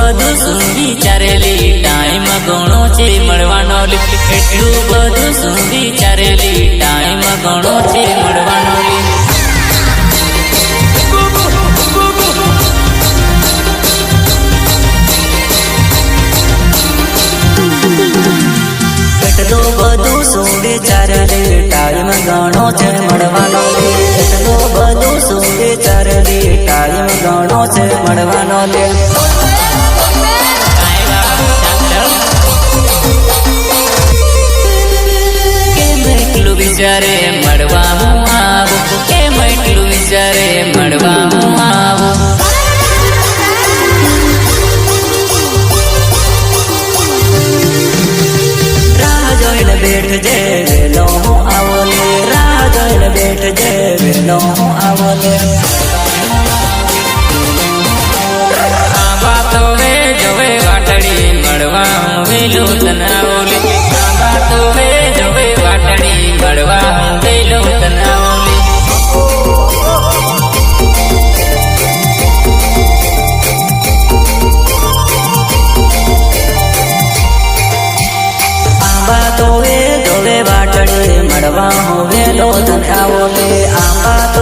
બધું શું વિચારેલી ટાઈમ ઘણો છે મળવાનો લે એટલું બધું શું વિચારેલી ટાઈમ ઘણો છે મળવાનો લે એટલું બધું શું વિચારેલી ટાઈમ ઘણો છે મળવાનો લે એટલું બધું શું વિચારેલી ટાઈમ ઘણો છે મળવાનો લે વિચારે મળવા હું આવું કેમ એટલું વિચારે મળવા હું આવું રાહ જોઈને બેઠજે વેલો હું આવો લે રાહ જોઈને બેઠજે વેલો હું આવો લે આ વાતો વે જોવે વાટડી મળવા હું વેલો તનાવો લે આ વાતો વે જોવે વાટડી મળવા હું વેલો તનાવો લે આંબા તો વે જોવે વાટડી મળવા હું વેલો તનાવો લે આંબા